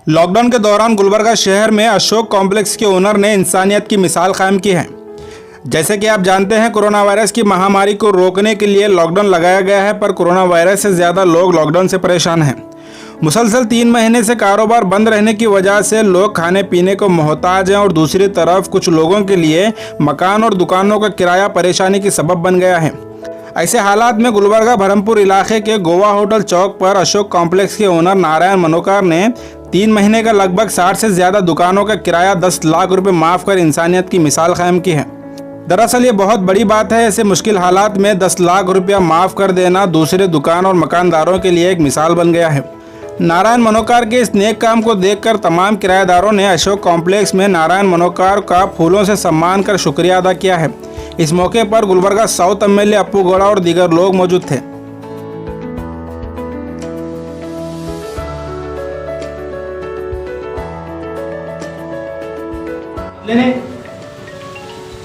Lockdown के दौरान गुलबर्गा शहर में अशोक कॉम्प्लेक्स के ओनर ने इंसानियत की मिसाल कायम की है। जैसे कि आप जानते हैं, कोरोना वायरस की महामारी को रोकने के लिए लॉकडाउन लगाया गया है, पर कोरोना वायरस से ज़्यादा लोग लॉकडाउन से परेशान हैं। मुसलसल 3 महीने से कारोबार बंद रहने की वजह से लोग खाने पीने को मोहताज हैं और दूसरी तरफ कुछ लोगों के लिए मकान और दुकानों का किराया परेशानी की सबब बन गया है। ऐसे हालात में गुलबर्गा भरमपुर इलाके के गोवा होटल चौक पर अशोक कॉम्प्लेक्स के ओनर नारायण मनोकार ने 3 महीने का लगभग 60 से ज़्यादा दुकानों का किराया 10 लाख रुपए माफ़ कर इंसानियत की मिसाल कायम की है। दरअसल ये बहुत बड़ी बात है। ऐसे मुश्किल हालात में 10 लाख रुपया माफ़ कर देना दूसरे दुकान और मकानदारों के लिए एक मिसाल बन गया है। नारायण मनोकार के इस नेक काम को देखकर तमाम किराएदारों ने अशोक कॉम्प्लेक्स में नारायण मनोकार का फूलों से सम्मान कर शुक्रिया अदा किया है। इस मौके पर गुलबर्गा साउथ एमएलए अप्पू गौड़ा और दीगर लोग मौजूद थे।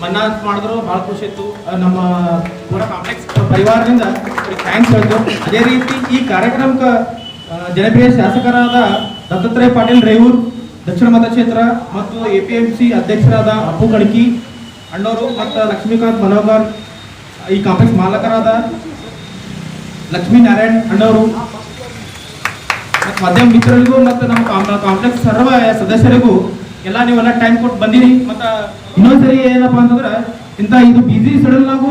ಮನ್ನತ್ ಮಾಡಿದ್ರು ಭಾಳ ಖುಷಿ ಇತ್ತು. ನಮ್ಮ ಪೂರ ಕಾಂಪ್ಲೆಕ್ಸ್ ಪರಿವಾರದಿಂದ ಥ್ಯಾಂಕ್ಸ್ ಹೇಳ್ತು. ಅದೇ ರೀತಿ ಈ ಕಾರ್ಯಕ್ರಮಕ್ಕೆ ಜನಪ್ರಿಯ ಶಾಸಕರಾದ ದತ್ತಾತ್ರೇಯ ಪಾಟೀಲ್ ರೇವೂರ್ ದಕ್ಷಿಣ ಮತಕ್ಷೇತ್ರ ಮತ್ತು ಎಪಿಎಂಸಿ ಅಧ್ಯಕ್ಷರಾದ ಅಪ್ಪು ಕಣಕಿ ಅಣ್ಣವರು ಮತ್ತು ಲಕ್ಷ್ಮೀಕಾಂತ್ ಮನೋಹರ್, ಈ ಕಾಂಪ್ಲೆಕ್ಸ್ ಮಾಲಕರಾದ ಲಕ್ಷ್ಮೀನಾರಾಯಣ್ ಅಣ್ಣವರು ಮತ್ತು ಮಾಧ್ಯಮ ಮಿತ್ರರಿಗೂ ಮತ್ತು ನಮ್ಮ ಕಾಂಪ್ಲೆಕ್ಸ್ ಸರ್ವ ಸದಸ್ಯರಿಗೂ ಎಲ್ಲ ನೀವೆಲ್ಲ ಟೈಮ್ ಕೊಟ್ಟು ಬಂದಿರಿ. ಮತ್ತು ಇನ್ನೊಂದ್ಸರಿ ಏನಪ್ಪಾ ಅಂತಂದ್ರೆ ಇಂಥ ಇದು ಬಿಸಿ ಶೆಡ್ಯೂಲ್ನಾಗೂ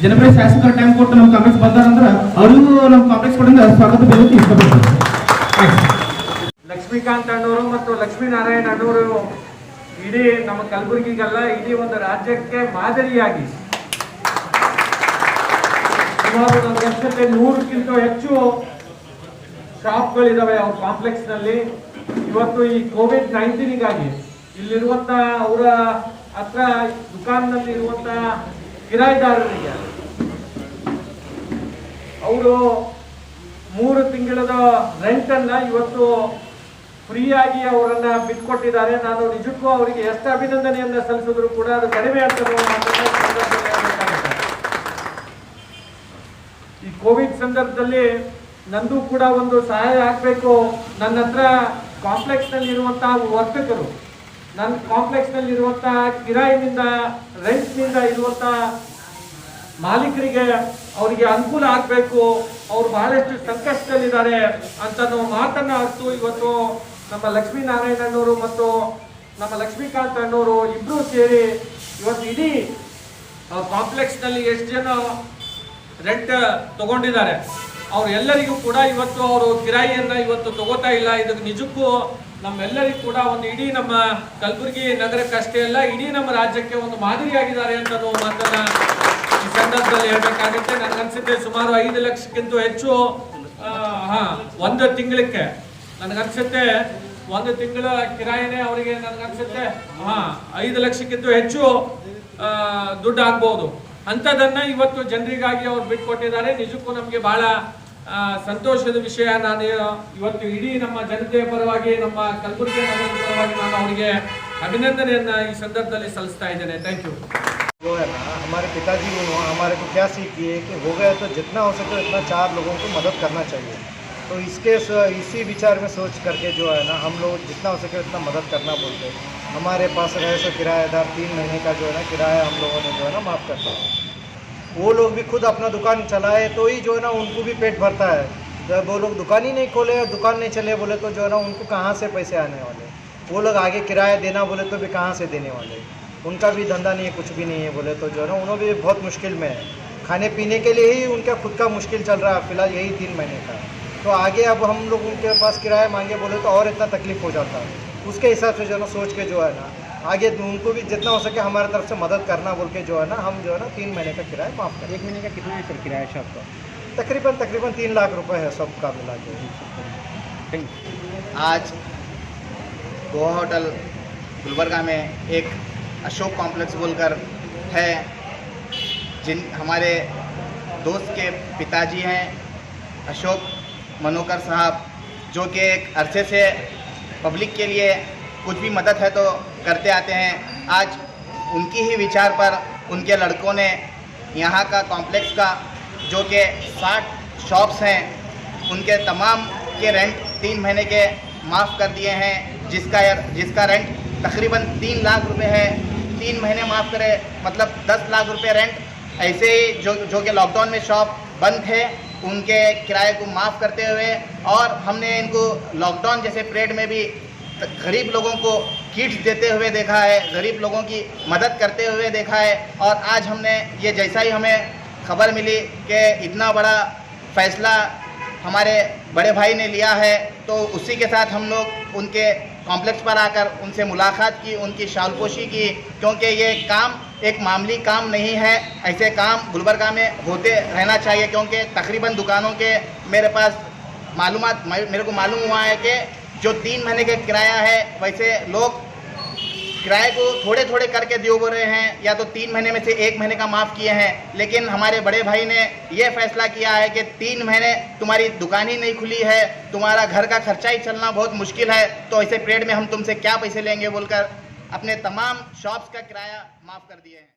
ಜನಪ್ರಿಯ ಶಾಸಕರ ಟೈಮ್ ಕೊಟ್ಟು ನಮ್ಮ ಕಾಂಪ್ಲೆಕ್ಸ್ ಬಂದಾರಂದ್ರೆ ಅವರಿಗೂ ನಮ್ಮ ಕಾಂಪ್ಲೆಕ್ಸ್ ಕಡೆಯಿಂದ ಸ್ವಾಗತ ಬೀಳಕ್ಕೆ ಇಷ್ಟಪಡ್ತೀನಿ. ಲಕ್ಷ್ಮೀಕಾಂತ್ ಅಣ್ಣವರು ಮತ್ತು ಲಕ್ಷ್ಮೀನಾರಾಯಣ ಅಣ್ಣವರು ಇಡೀ ನಮ್ಮ ಕಲಬುರಗಿಗೆಲ್ಲ ಇಡೀ ಒಂದು ರಾಜ್ಯಕ್ಕೆ ಮಾದರಿಯಾಗಿ ಸುಮಾರು ಒಂದು ವರ್ಷಕ್ಕೆ 100ಕ್ಕಿಂತ ಹೆಚ್ಚು ಶಾಪ್ಗಳಿದಾವೆ ಅವ್ರ ಕಾಂಪ್ಲೆಕ್ಸ್ ನಲ್ಲಿ. ಇವತ್ತು ಈ ಕೋವಿಡ್-19ಗಾಗಿ ಇಲ್ಲಿರುವಂತ ಅವರ ಹತ್ರ ದುಕಾನ್ನಲ್ಲಿ ಇರುವಂತ ಕಿರಾಯಿದಾರರಿಗೆ ಅವರು 3 ತಿಂಗಳದ ರೆಂಟ್ ಅನ್ನ ಇವತ್ತು ಫ್ರೀ ಆಗಿ ಅವರನ್ನ ಬಿಟ್ಕೊಟ್ಟಿದ್ದಾರೆ. ನಾನು ನಿಜಕ್ಕೂ ಅವರಿಗೆ ಎಷ್ಟು ಅಭಿನಂದನೆಯನ್ನ ಸಲ್ಲಿಸಿದ್ರು ಕೂಡ ಅದು ಕಡಿಮೆ ಅಂತ ಈ ಕೋವಿಡ್ ಸಂದರ್ಭದಲ್ಲಿ ನಂದು ಕೂಡ ಒಂದು ಸಹಾಯ ಆಗಬೇಕು. ನನ್ನ ಹತ್ರ ಕಾಂಪ್ಲೆಕ್ಸ್ ನಲ್ಲಿ ಇರುವಂತಹ ವರ್ತಕರು, ನನ್ನ ಕಾಂಪ್ಲೆಕ್ಸ್ ನಲ್ಲಿ ಇರುವಂತಹ ಕಿರಾಯಿನಿಂದ ರೆಂಟ್ ನಿಂದ ಇರುವಂತಹ ಮಾಲೀಕರಿಗೆ ಅವರಿಗೆ ಅನುಕೂಲ ಆಗಬೇಕು, ಅವ್ರು ಬಹಳಷ್ಟು ಸಂಕಷ್ಟದಲ್ಲಿದ್ದಾರೆ ಅಂತ ನಾವು ಮಾತನ್ನ ಅರ್ತು ಇವತ್ತು ನಮ್ಮ ಲಕ್ಷ್ಮೀನಾರಾಯಣ ಅಣ್ಣವರು ಮತ್ತು ನಮ್ಮ ಲಕ್ಷ್ಮೀಕಾಂತ್ ಅಣ್ಣವರು ಇಬ್ರು ಸೇರಿ ಇವತ್ತು ಇಡೀ ಕಾಂಪ್ಲೆಕ್ಸ್ ನಲ್ಲಿ ಎಷ್ಟು ಜನ ರೆಂಟ್ ತಗೊಂಡಿದ್ದಾರೆ ಅವರೆಲ್ಲರಿಗೂ ಕೂಡ ಇವತ್ತು ಅವರು ಕಿರಾಯಿಯನ್ನ ಇವತ್ತು ತಗೋತಾ ಇಲ್ಲ. ಇದಕ್ಕೆ ನಿಜಕ್ಕೂ ನಮ್ಮೆಲ್ಲರಿಗೂ ಕೂಡ ಒಂದು ಇಡೀ ನಮ್ಮ ಕಲಬುರಗಿ ನಗರಕ್ಕಷ್ಟೇ ಅಲ್ಲ, ಇಡೀ ನಮ್ಮ ರಾಜ್ಯಕ್ಕೆ ಒಂದು ಮಾದರಿಯಾಗಿದ್ದಾರೆ ಅಂತ ನಾವು ಮಾತನ್ನ ಈ ಸಂದರ್ಭದಲ್ಲಿ ಹೇಳ್ಬೇಕಾಗುತ್ತೆ. ನನಗನ್ಸುತ್ತೆ ಸುಮಾರು 5 ಲಕ್ಷಕ್ಕಿಂತ ಹೆಚ್ಚು ಒಂದು ತಿಂಗಳಿಗೆ ನನಗನ್ಸುತ್ತೆ ಒಂದು ತಿಂಗಳ ಕಿರಾಯಿನೇ ಅವರಿಗೆ ನನಗನ್ಸುತ್ತೆ 5 ಲಕ್ಷಕ್ಕಿಂತ ಹೆಚ್ಚು ದುಡ್ಡು ಆಗ್ಬಹುದು. ಅಂಥದನ್ನ ಇವತ್ತು ಜನರಿಗಾಗಿ ಅವ್ರು ಬಿಟ್ಕೊಟ್ಟಿದ್ದಾರೆ. ನಿಜಕ್ಕೂ ನಮಗೆ ಬಹಳ ಸಂತೋಷದ ವಿಷಯ. ನಾನು ಇವತ್ತು ಇಡೀ ನಮ್ಮ ಜನತೆಯ ಪರವಾಗಿ, ನಮ್ಮ ಕಲಬುರಗಿ ನಗರದ ಪರವಾಗಿ ನಾನು ಅವರಿಗೆ ಅಭಿನಂದನೆಯನ್ನ ಈ ಸಂದರ್ಭದಲ್ಲಿ ಸಲ್ಲಿಸ್ತಾ ಇದ್ದೇನೆ. Thank you. जो है ना, हमारे पिताजी हमारे को क्या सीख दिए कि हो गया तो जितना हो सके उतना 4 लोगों को मदद करना चाहिए. तो इसी विचार में सोच करके जो है ना, हम लोग जितना हो सके उतना मदद करना बोलते हैं. हमारे पास रहे सो किराएदार 3 महीने का जो है ना किराया हम लोगों ने जो है ना माफ़ कर दिया. वो लोग भी खुद अपना दुकान चलाए तो ही जो है ना उनको भी पेट भरता है. जब वो लोग दुकान ही नहीं खोले, दुकान नहीं चले बोले तो जो है ना उनको कहाँ से पैसे आने वाले. वो लोग आगे किराया देना बोले तो भी कहाँ से देने वाले. उनका भी धंधा नहीं है, कुछ भी नहीं है बोले तो जो है ना उन्होंने भी बहुत मुश्किल में है. खाने पीने के लिए ही उनका खुद का मुश्किल चल रहा है फिलहाल, यही 3 महीने का. तो आगे अब हम लोग उनके पास किराया मांगे बोले तो और इतना तकलीफ हो जाता है. उसके हिसाब से जो है ना सोच के जो है ना आगे उनको भी जितना हो सके हमारे तरफ से मदद करना बोल के जो है ना हम जो है ना 3 महीने का किराया माफ़ करें. 1 महीने का कितना है सर किराया शॉप का? तकरीबन 3 लाख रुपए है सबका मिला के. आज गोवा होटल गुलबर्गा में एक अशोक कॉम्प्लेक्स बोलकर है, जिन हमारे दोस्त के पिताजी हैं अशोक मनोकर साहब, जो कि एक अरसे से पब्लिक के लिए कुछ भी मदद है तो करते आते हैं. आज उनकी ही विचार पर उनके लड़कों ने यहाँ का कॉम्प्लेक्स का जो कि 60 शॉप्स हैं उनके तमाम के रेंट 3 महीने के माफ़ कर दिए हैं, जिसका रेंट तकरीबन 3 लाख रुपए है। 3 महीने माफ़ करे मतलब 10 लाख रुपए रेंट। ऐसे ही जो कि लॉकडाउन में शॉप बंद थे उनके किराए को माफ़ करते हुए, और हमने इनको लॉकडाउन जैसे पीरियड में भी गरीब लोगों को किट्स देते हुए देखा है, गरीब लोगों की मदद करते हुए देखा है। और आज हमने ये जैसा ही हमें खबर मिली कि इतना बड़ा फैसला हमारे बड़े भाई ने लिया है, तो उसी के साथ हम लोग उनके कॉम्प्लेक्स पर आकर उनसे मुलाकात की, उनकी शालपोशी की, क्योंकि ये काम एक मामूली काम नहीं है। ऐसे काम गुलबर्गा में होते रहना चाहिए, क्योंकि तकरीबन दुकानों के मेरे को मालूम हुआ है कि जो 3 महीने का किराया है, वैसे लोग किराए को थोड़े थोड़े करके दिए बोल रहे हैं, या तो 3 महीने में से 1 महीने का माफ़ किए हैं। लेकिन हमारे बड़े भाई ने ये फैसला किया है कि 3 महीने तुम्हारी दुकान ही नहीं खुली है, तुम्हारा घर का खर्चा ही चलना बहुत मुश्किल है, तो ऐसे पीरियड में हम तुमसे क्या पैसे लेंगे बोलकर अपने तमाम शॉप्स का किराया माफ़ कर दिए हैं।